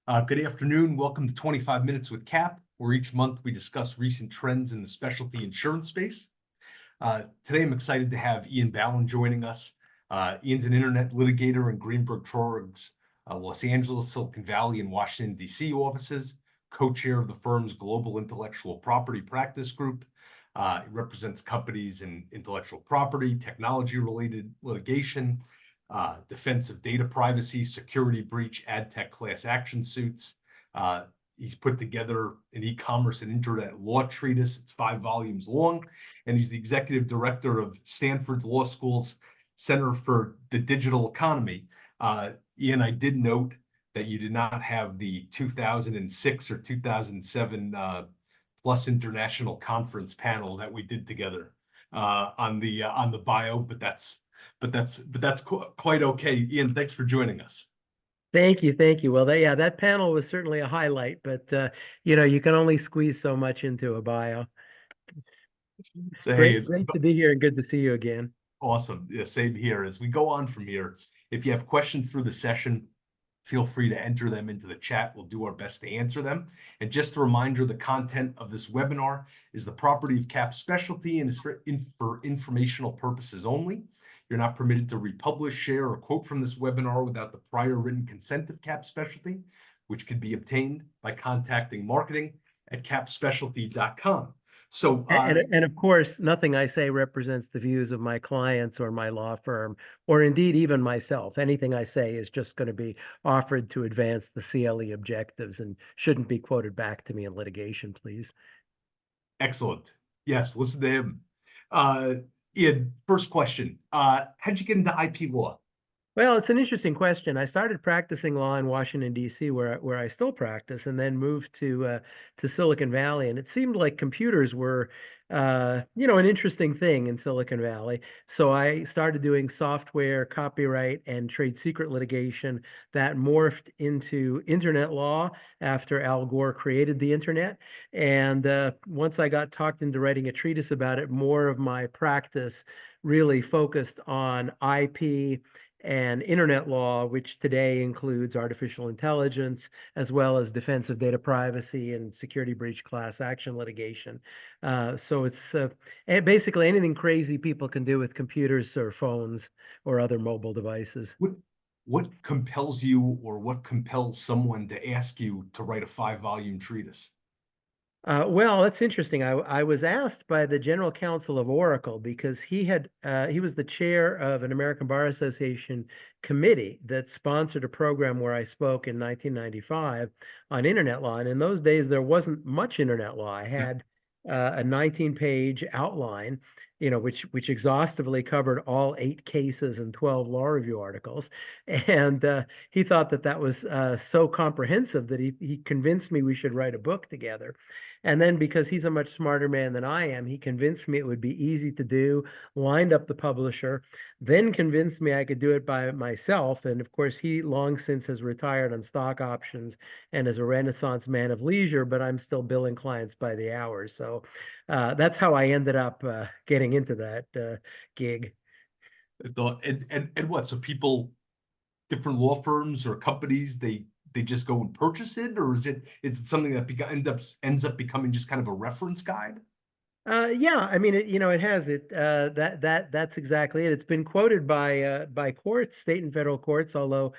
Good afternoon. Welcome to 25 Minutes with Cap, where each month we discuss recent trends in the specialty insurance space. Today, I'm excited to have Ian Ballin joining us. Ian's an internet litigator in Greenberg Trorig's Los Angeles, Silicon Valley, and Washington, D.C. offices, co-chair of the firm's global intellectual property practice group. He represents companies in intellectual property, technology-related litigation, defense of data privacy, security breach, ad tech class action suits. He's put together an e-commerce and internet law treatise. It's 5 volumes long, and he's the executive director of Stanford's Law School's Center for the Digital Economy. Ian, I did note that you did not have the 2006 or 2007 Plus International Conference panel that we did together on the bio, but that's quite okay. Ian, thanks for joining us. Thank you, thank you. Well, that panel was certainly a highlight, but you can only squeeze so much into a bio. So hey, Great to be here and good to see you again. awesome. Yeah, same here. As we go on from here, if you have questions through the session, feel free to enter them into the chat. We'll do our best to answer them. And just a reminder, the content of this webinar is the property of CapSpecialty and is for informational purposes only. You're not permitted to republish, share, or quote from this webinar without the prior written consent of CapSpecialty, which can be obtained by contacting marketing@capspecialty.com. So, And of course, nothing I say represents the views of my clients or my law firm, or indeed even myself. Anything I say is just going to be offered to advance the CLE objectives and shouldn't be quoted back to me in litigation, please. excellent. Yes, listen to him. Ian, first question. How'd you get into IP law? Well, it's an interesting question. I started practicing law in Washington, D.C., where I still practice, and then moved to Silicon Valley. And it seemed like computers were, an interesting thing in Silicon Valley. So I started doing software, copyright, and trade secret litigation that morphed into internet law after Al Gore created the internet. And once I got talked into writing a treatise about it, more of my practice really focused on IP and internet law, which today includes artificial intelligence, as well as defense of data privacy and security breach class action litigation. So it's basically anything crazy people can do with computers or phones or other mobile devices. What compels you, or what compels someone to ask you to write a 5-volume treatise? Well, that's interesting. I was asked by the general counsel of Oracle because he was the chair of an American Bar Association committee that sponsored a program where I spoke in 1995 on internet law. And in those days, there wasn't much internet law. I had a 19-page outline, which exhaustively covered all 8 cases and 12 law review articles. And he thought that was so comprehensive that he convinced me we should write a book together. And then because he's a much smarter man than I am, he convinced me it would be easy to do, lined up the publisher, then convinced me I could do it by myself. And of course, he long since has retired on stock options and is a Renaissance man of leisure, but I'm still billing clients by the hour. So that's how I ended up getting into that gig. And what? So people, different law firms or companies, they just go and purchase it, or is it something that ends up becoming just kind of a reference guide? Yeah, I mean, it has it. That's exactly it. It's been quoted by courts, state and federal courts, although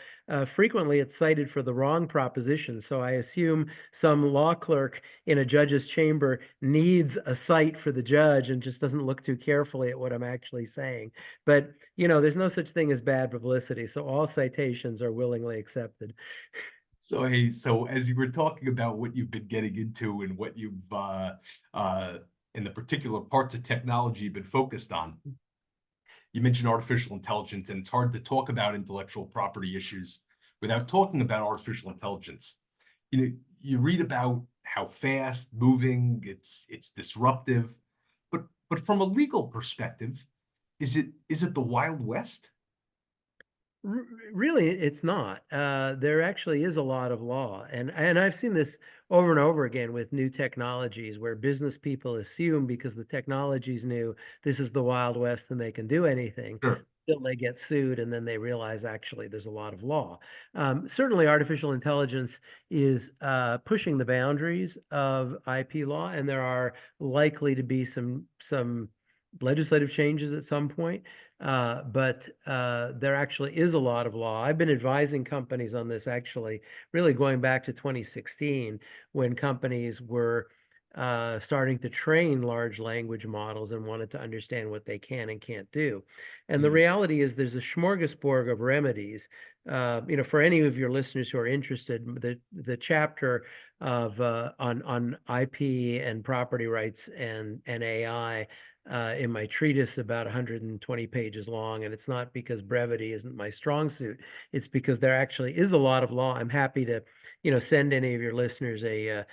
frequently it's cited for the wrong proposition. So I assume some law clerk in a judge's chamber needs a cite for the judge and just doesn't look too carefully at what I'm actually saying. But there's no such thing as bad publicity, so all citations are willingly accepted. So hey, so as you were talking about what you've been getting into and what you've in the particular parts of technology you've been focused on, you mentioned artificial intelligence, and it's hard to talk about intellectual property issues without talking about artificial intelligence. You read about how fast moving, it's disruptive, but from a legal perspective, is it the Wild West? Really, it's not. There actually is a lot of law, and I've seen this over and over again with new technologies where business people assume because the technology's new, this is the Wild West and they can do anything. Sure. till they get sued and then they realize actually there's a lot of law. Certainly, artificial intelligence is pushing the boundaries of IP law, and there are likely to be some legislative changes at some point. But there actually is a lot of law. I've been advising companies on this actually, really going back to 2016 when companies were starting to train large language models and wanted to understand what they can and can't do. And the Mm, reality is there's a smorgasbord of remedies. For any of your listeners who are interested, the chapter of on IP and property rights and AI in my treatise about 120 pages long, and it's not because brevity isn't my strong suit. It's because there actually is a lot of law. I'm happy to, send any of your listeners a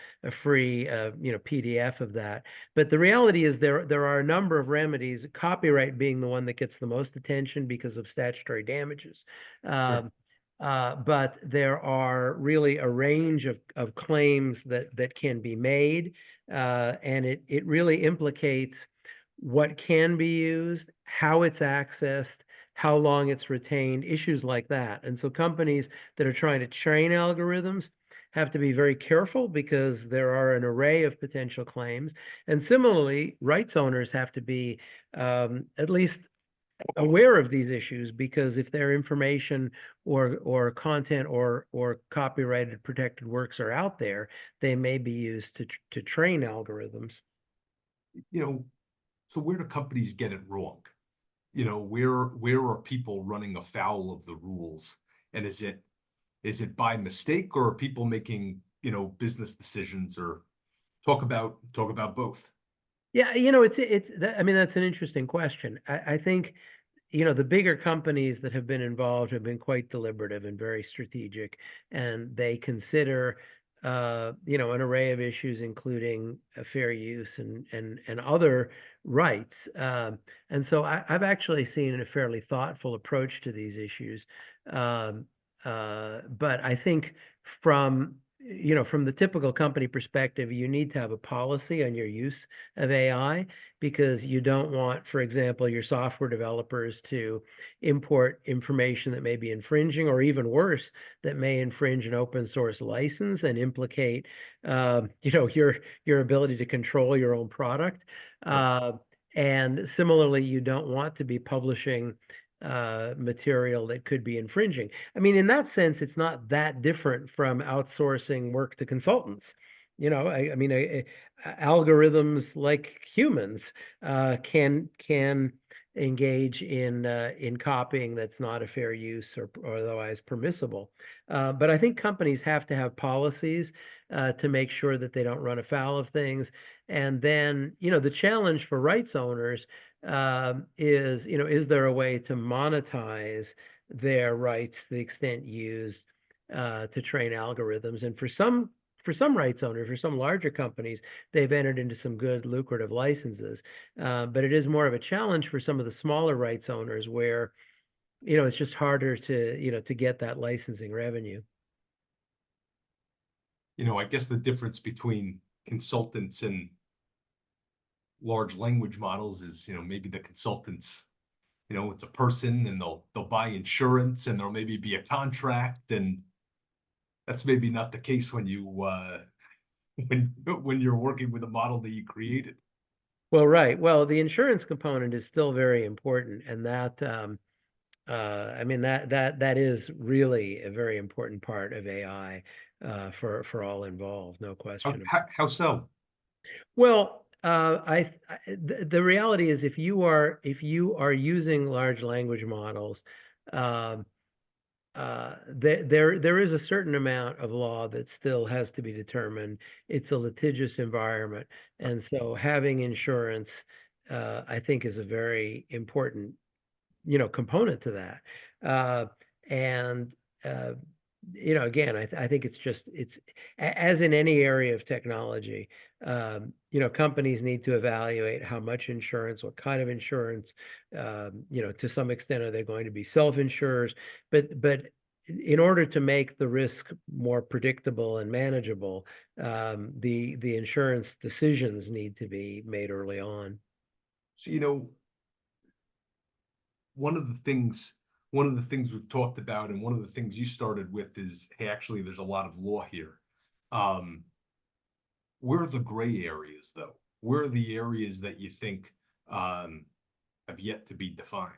free, PDF of that. But the reality is there are a number of remedies, copyright being the one that gets the most attention because of statutory damages. sure. Um, but there are really a range of claims that can be made, and it really implicates what can be used, how it's accessed, how long it's retained, issues like that. And so companies that are trying to train algorithms have to be very careful because there are an array of potential claims. And similarly, rights owners have to be at least aware of these issues because if their information or content or copyrighted protected works are out there, they may be used to train algorithms. You know, so where do companies get it wrong? Where are people running afoul of the rules? And is it by mistake, or are people making, business decisions, or talk about both? Yeah, I mean, that's an interesting question. I think, the bigger companies that have been involved have been quite deliberative and very strategic, and they consider, an array of issues, including fair use and other rights. And so I've actually seen a fairly thoughtful approach to these issues. Um, but I think from from the typical company perspective, you need to have a policy on your use of AI because you don't want, for example, your software developers to import information that may be infringing, or even worse, that may infringe an open source license and implicate, your ability to control your own product. Right. Uh, and similarly, you don't want to be publishing material that could be infringing. I mean, in that sense, it's not that different from outsourcing work to consultants. I mean, algorithms like humans can engage in copying that's not a fair use or otherwise permissible. But I think companies have to have policies to make sure that they don't run afoul of things. And then, the challenge for rights owners is there a way to monetize their rights to the extent used to train algorithms? And for some rights owners, for some larger companies, they've entered into some good lucrative licenses. But it is more of a challenge for some of the smaller rights owners where, it's just harder to get that licensing revenue. I guess the difference between consultants and large language models is, maybe the consultants, it's a person, and they'll buy insurance, and there'll maybe be a contract, and that's maybe not the case when you when you're working with a model that you created. Well, right. Well, the insurance component is still very important, and that I mean that is really a very important part of AI for all involved, no How, question. how, how so? Well, the reality is if you are using large language models, um, there is a certain amount of law that still has to be determined. It's a litigious environment, and so having insurance, I think, is a very important component to that. And uh, again, I think as in any area of technology, companies need to evaluate how much insurance, what kind of insurance, to some extent, are they going to be self-insurers? But in order to make the risk more predictable and manageable, the insurance decisions need to be made early on. So, one of the things one of the things we've talked about, and one of the things you started with is, hey, actually, there's a lot of law here. Um, where are the gray areas, though? Where are the areas that you think have yet to be defined?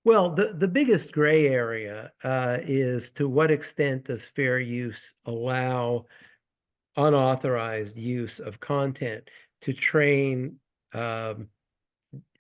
Well, the biggest gray area is to what extent does fair use allow unauthorized use of content to train um,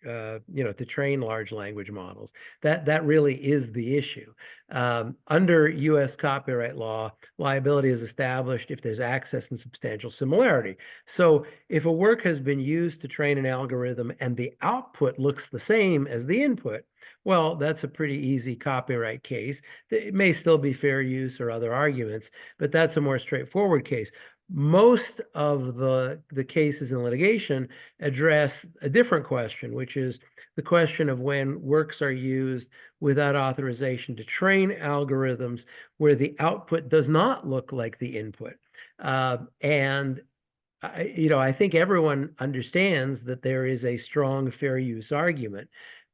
to train large language models. That really is the issue. Under U.S. copyright law, liability is established if there's access and substantial similarity. So if a work has been used to train an algorithm and the output looks the same as the input, well, that's a pretty easy copyright case. It may still be fair use or other arguments, but that's a more straightforward case. Most of the cases in litigation address a different question, which is the question of when works are used without authorization to train algorithms where the output does not look like the input. And I think everyone understands that there is a strong fair use argument.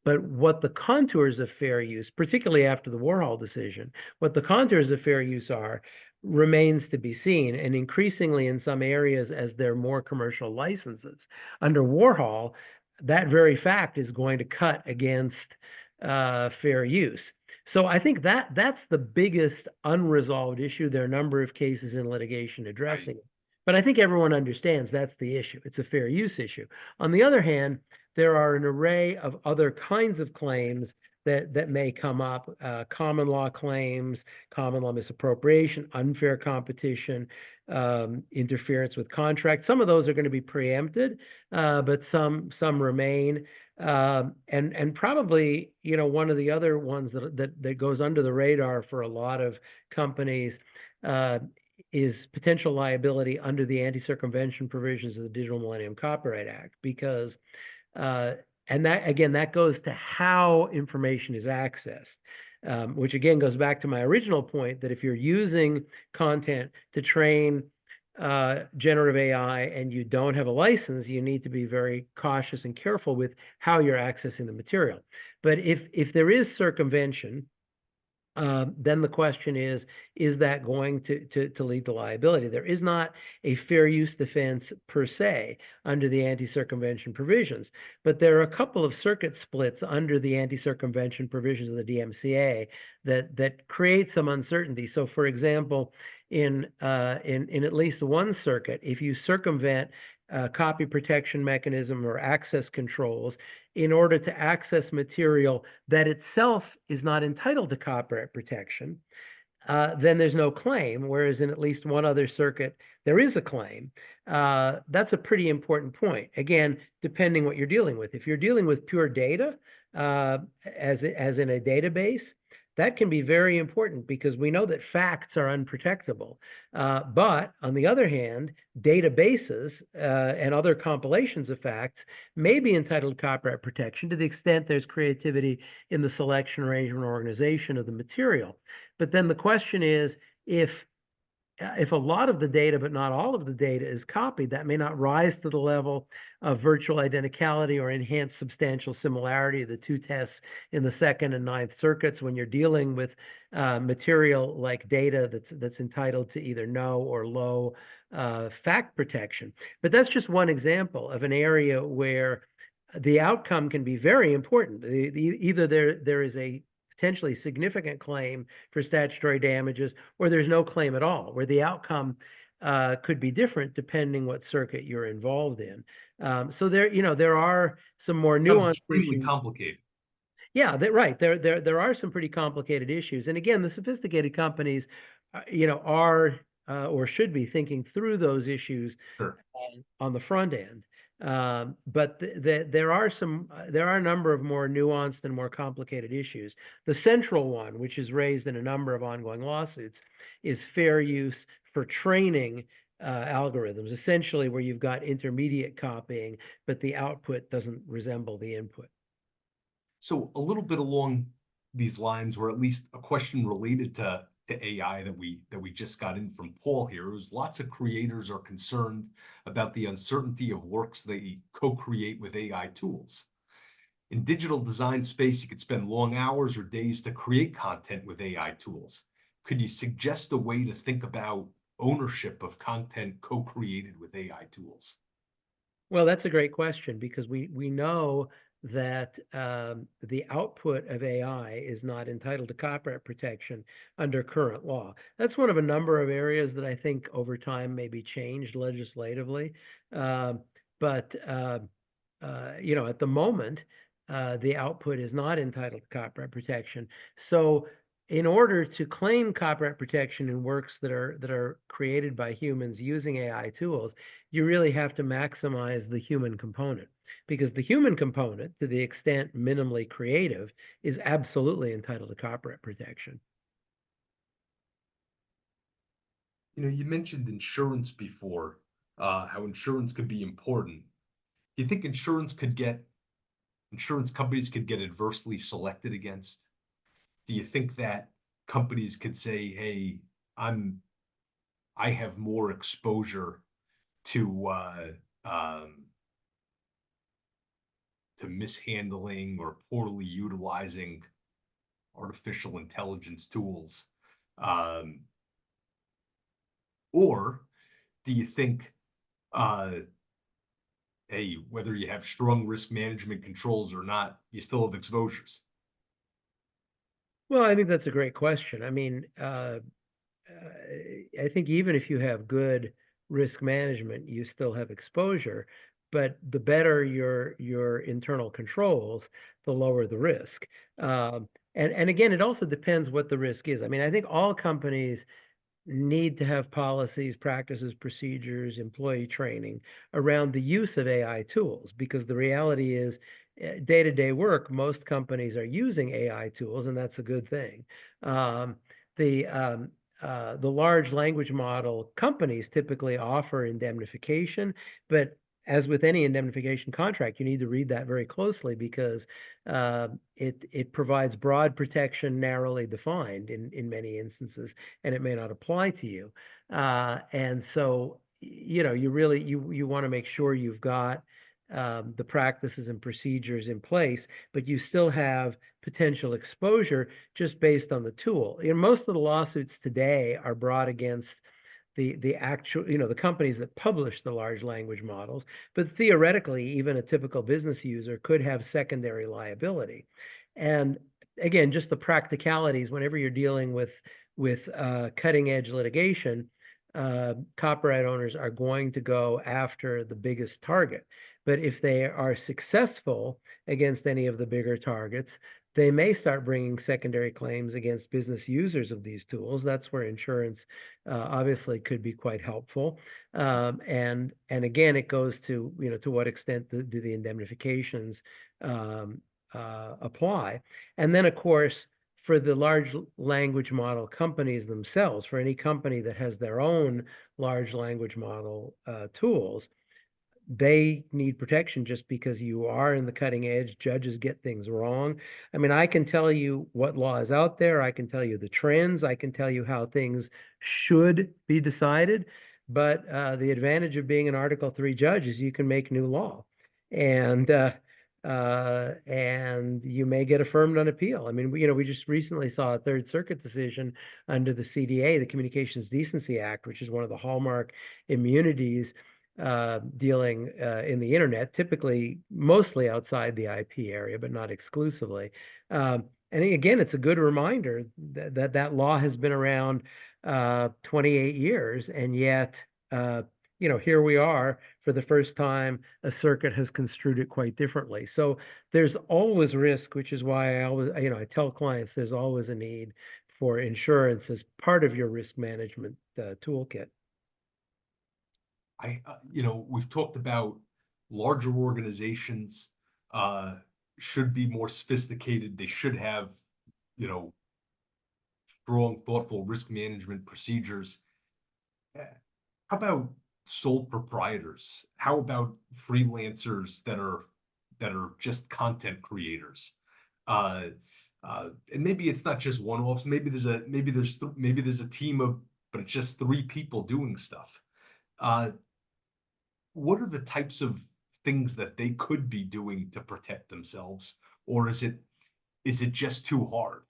But what the contours of fair use, particularly after the Warhol decision, what the contours of fair use are remains to be seen. And increasingly in some areas, as there are more commercial licenses under Warhol, that very fact is going to cut against fair use. So I think that's the biggest unresolved issue. There are a number of cases in litigation Right. addressing it. But I think everyone understands that's the issue. It's a fair use issue. On the other hand, there are an array of other kinds of claims that may come up, common law claims, common law misappropriation, unfair competition, interference with contract. Some of those are going to be preempted, but some remain. And probably, one of the other ones that goes under the radar for a lot of companies uh, is potential liability under the anti-circumvention provisions of the Digital Millennium Copyright Act, because uh, and that again, that goes to how information is accessed, which again goes back to my original point that if you're using content to train generative AI and you don't have a license, you need to be very cautious and careful with how you're accessing the material. But if there is circumvention, then the question is that going to lead to liability? There is not a fair use defense per se under the anti-circumvention provisions, but there are a couple of circuit splits under the anti-circumvention provisions of the DMCA that create some uncertainty. So, for example, in at least one circuit, if you circumvent copy protection mechanism or access controls in order to access material that itself is not entitled to copyright protection, then there's no claim. Whereas in at least one other circuit, there is a claim. That's a pretty important point. Again, depending what you're dealing with. If you're dealing with pure data, as in a database, that can be very important because we know that facts are unprotectable. But on the other hand, databases and other compilations of facts may be entitled to copyright protection to the extent there's creativity in the selection, arrangement, or organization of the material. But then the question is, if a lot of the data, but not all of the data is copied, that may not rise to the level of virtual identicality or enhanced substantial similarity, the two tests in the Second and Ninth Circuits, when you're dealing with material like data that's entitled to either no or low fact protection. But that's just one example of an area where the outcome can be very important. Either there is a potentially significant claim for statutory damages, or there's no claim at all, where the outcome could be different depending what circuit you're involved in. So there are some more Sounds nuanced extremely issues. complicated. Yeah, right. There are some pretty complicated issues, and again, the sophisticated companies, are or should be thinking through those issues Sure. on the front end. But there are a number of more nuanced and more complicated issues. The central one, which is raised in a number of ongoing lawsuits, is fair use for training algorithms, essentially where you've got intermediate copying, but the output doesn't resemble the input. So a little bit along these lines, or at least a question related to AI that we just got in from Paul here, is lots of creators are concerned about the uncertainty of works they co-create with AI tools. In digital design space, you could spend long hours or days to create content with AI tools. Could you suggest a way to think about ownership of content co-created with AI tools? Well, that's a great question because we know that the output of AI is not entitled to copyright protection under current law. That's one of a number of areas that I think over time may be changed legislatively. Um, but at the moment, the output is not entitled to copyright protection. So in order to claim copyright protection in works that are created by humans using AI tools, you really have to maximize the human component, because the human component, to the extent minimally creative, is absolutely entitled to copyright protection. You mentioned insurance before, how insurance could be important. Do you think insurance companies could get adversely selected against? Do you think that companies could say, "Hey, I'm I have more exposure to um, to mishandling or poorly utilizing artificial intelligence tools," um, or do you think, uh, hey, whether you have strong risk management controls or not, you still have exposures? Well, I think that's a great question. I mean, I think even if you have good risk management, you still have exposure. But the better your internal controls, the lower the risk. And again, it also depends what the risk is. I mean, I think all companies need to have policies, practices, procedures, employee training around the use of AI tools, because the reality is day-to-day work, most companies are using AI tools, and that's a good thing. Um, the large language model companies typically offer indemnification, but as with any indemnification contract, you need to read that very closely because it provides broad protection, narrowly defined in many instances, and it may not apply to you. And so, you really you want to make sure you've got the practices and procedures in place, but you still have potential exposure just based on the tool. Most of the lawsuits today are brought against the actual, the companies that publish the large language models, but theoretically, even a typical business user could have secondary liability. And again, just the practicalities, whenever you're dealing with cutting edge litigation, copyright owners are going to go after the biggest target. But if they are successful against any of the bigger targets, they may start bringing secondary claims against business users of these tools. That's where insurance obviously could be quite helpful. And again, it goes to what extent do the indemnifications apply? And then, of course, for the large language model companies themselves, for any company that has their own large language model tools, they need protection just because you are in the cutting edge. Judges get things wrong. I mean, I can tell you what law is out there. I can tell you the trends. I can tell you how things should be decided. But the advantage of being an Article 3 judge is you can make new law. And and you may get affirmed on appeal. I mean, we just recently saw a Third Circuit decision under the CDA, the Communications Decency Act, which is one of the hallmark immunities dealing in the internet, typically mostly outside the IP area, but not exclusively. And again, it's a good reminder that law has been around 28 years, and yet, here we are for the first time, a circuit has construed it quite differently. So there's always risk, which is why I tell clients there's always a need for insurance as part of your risk management toolkit. We've talked about larger organizations uh, should be more sophisticated. They should have, you know, strong, thoughtful risk management procedures. Eh, How about sole proprietors? How about freelancers that are just content creators? Uh, and maybe it's not just one-offs. Maybe there's a team of, but it's just three people doing stuff. Uh, what are the types of things that they could be doing to protect themselves? or is it just too hard?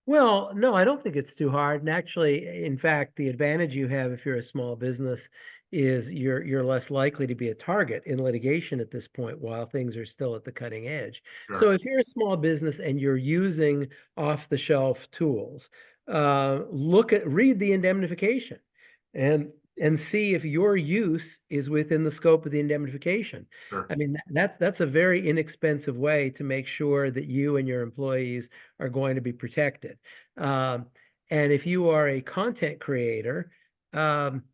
Well, no, I don't think it's too hard. And actually, in fact, the advantage you have if you're a small business is you're less likely to be a target in litigation at this point while things are still at the cutting edge. So Sure. if you're a small business and you're using off-the-shelf tools, read the indemnification and and see if your use is within the scope of the indemnification. Sure. I mean, that's a very inexpensive way to make sure that you and your employees are going to be protected. Um, and if you are a content creator, um,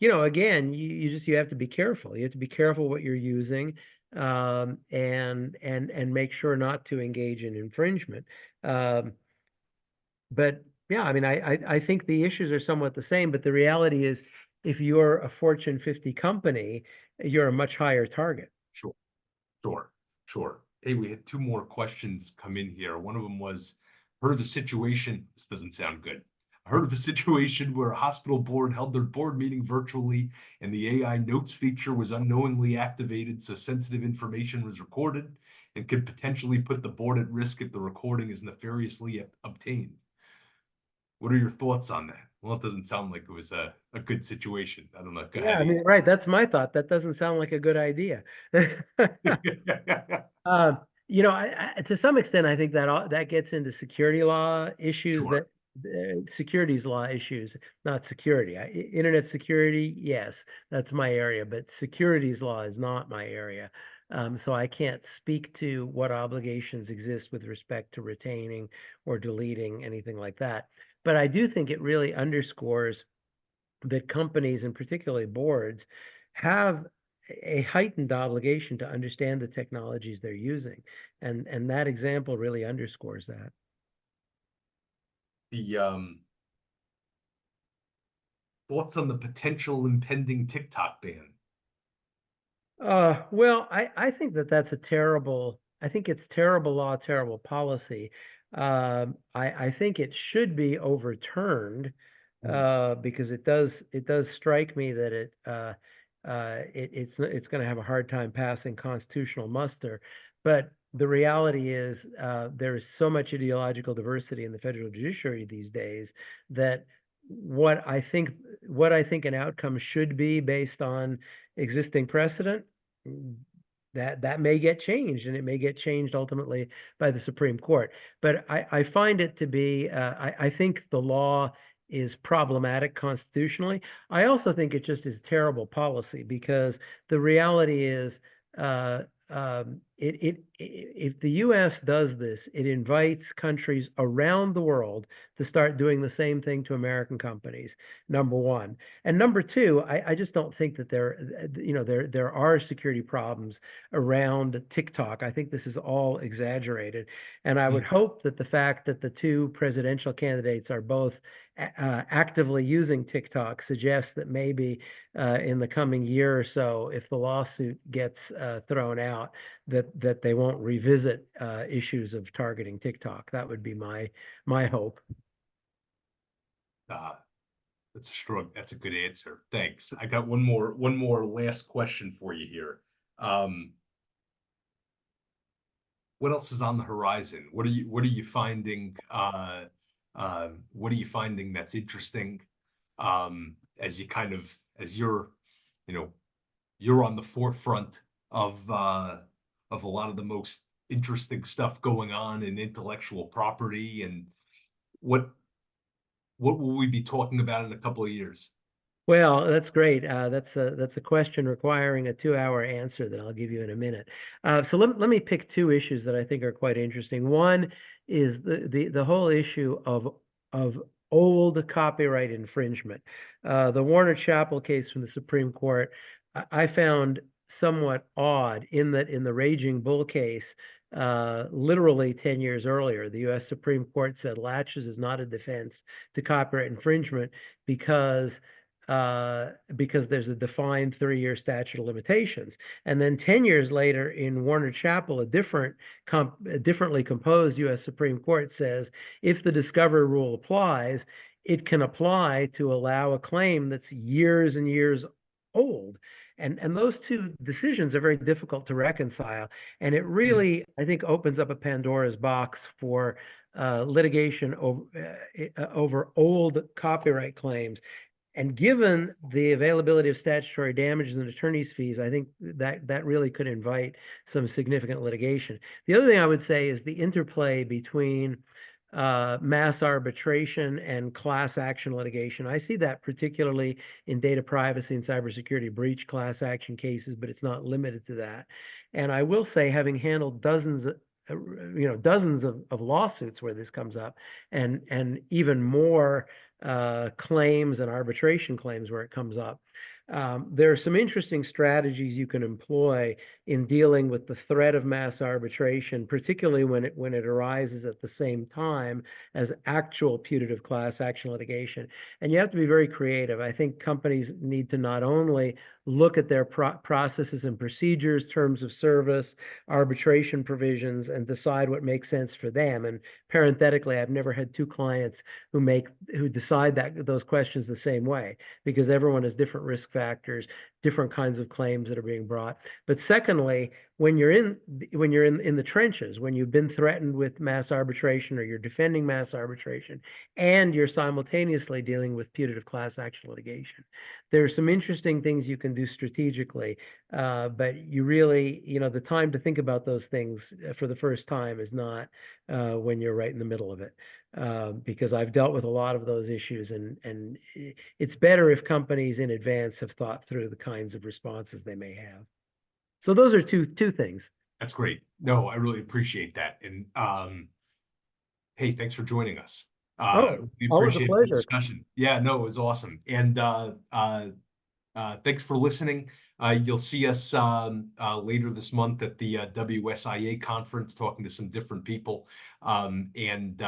again, you have to be careful. You have to be careful what you're using, and make sure not to engage in infringement. Um, but yeah, I mean, I think the issues are somewhat the same, but the reality is, if you're a Fortune 50 company, you're a much higher target. Sure. Sure. Sure. Hey, we had two more questions come in here. One of them was, heard of a situation, this doesn't sound good. I heard of a situation where a hospital board held their board meeting virtually and the AI notes feature was unknowingly activated, so sensitive information was recorded and could potentially put the board at risk if the recording is nefariously obtained. What are your thoughts on that? Well, it doesn't sound like it was a good situation. I don't know. Go Yeah, ahead, I mean, right. That's my thought. That doesn't sound like a good idea. Ian. Uh, to some extent, I think that gets into security law issues, Sure. that securities law issues, not security. Internet security, yes, that's my area, but securities law is not my area. So I can't speak to what obligations exist with respect to retaining or deleting anything like that. But I do think it really underscores that companies, and particularly boards, have a heightened obligation to understand the technologies they're using. And that example really underscores that. The thoughts on the potential impending TikTok ban? Well, I think I think it's terrible law, terrible policy. I think it should be overturned, Hmm. because it does strike me that it's going to have a hard time passing constitutional muster. But the reality is, there is so much ideological diversity in the federal judiciary these days that what I think what I think an outcome should be based on existing precedent, that may get changed, and it may get changed ultimately by the Supreme Court. But I find it to be, I think the law is problematic constitutionally. I also think it just is terrible policy, because the reality is, if the U.S. does this, it invites countries around the world to start doing the same thing to American companies, number one. And number two, I just don't think that there are security problems around TikTok. I think this is all exaggerated. And I would Hmm. hope that the fact that the two presidential candidates are both actively using TikTok suggests that maybe, in the coming year or so, if the lawsuit gets thrown out, that they won't revisit issues of targeting TikTok. That would be my hope. Uh, that's a strong, that's a good answer. Thanks. I got one more last question for you here. Um, what else is on the horizon? What are you finding? What are you finding that's interesting? As you kind of as you know, you're on the forefront of a lot of the most interesting stuff going on in intellectual property, and what what will we be talking about in a couple of years? Well, that's great. That's a question requiring a 2-hour answer that I'll give you in a minute. So let me pick two issues that I think are quite interesting. One is the whole issue of old copyright infringement. The Warner Chappell case from the Supreme Court, I found somewhat odd, in that in the Raging Bull case, literally 10 years earlier, the U.S. Supreme Court said laches is not a defense to copyright infringement, because because there's a defined 3-year statute of limitations. And then 10 years later, in Warner Chappell, a differently composed U.S. Supreme Court says, if the discovery rule applies, it can apply to allow a claim that's years and years old. And those two decisions are very difficult to reconcile. And it really, I think, opens up a Pandora's box for litigation over old copyright claims. And given the availability of statutory damages and attorney's fees, I think that really could invite some significant litigation. The other thing I would say is the interplay between mass arbitration and class action litigation. I see that particularly in data privacy and cybersecurity breach class action cases, but it's not limited to that. And I will say, having handled dozens of lawsuits where this comes up, and even more claims and arbitration claims where it comes up. There are some interesting strategies you can employ in dealing with the threat of mass arbitration, particularly when it arises at the same time as actual putative class action litigation. And you have to be very creative. I think companies need to not only look at their processes and procedures, terms of service, arbitration provisions, and decide what makes sense for them. And parenthetically, I've never had two clients who decide those questions the same way, because everyone has different risk factors, different kinds of claims that are being brought. But secondly, when you're in the trenches, when you've been threatened with mass arbitration or you're defending mass arbitration, and you're simultaneously dealing with putative class action litigation, there are some interesting things you can do strategically. But you really, the time to think about those things for the first time is not when you're right in the middle of it. Because I've dealt with a lot of those issues, and it's better if companies in advance have thought through the kinds of responses they may have. So those are two things. That's great. No, I really appreciate that. And hey, thanks for joining us. Oh, We always a appreciate the pleasure. discussion. Yeah, no, it was awesome. And thanks for listening. You'll see us later this month at the WSIA conference, talking to some different people. And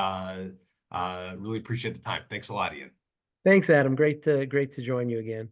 really appreciate the time. Thanks a lot, Ian. Thanks, Adam. Great to join you again.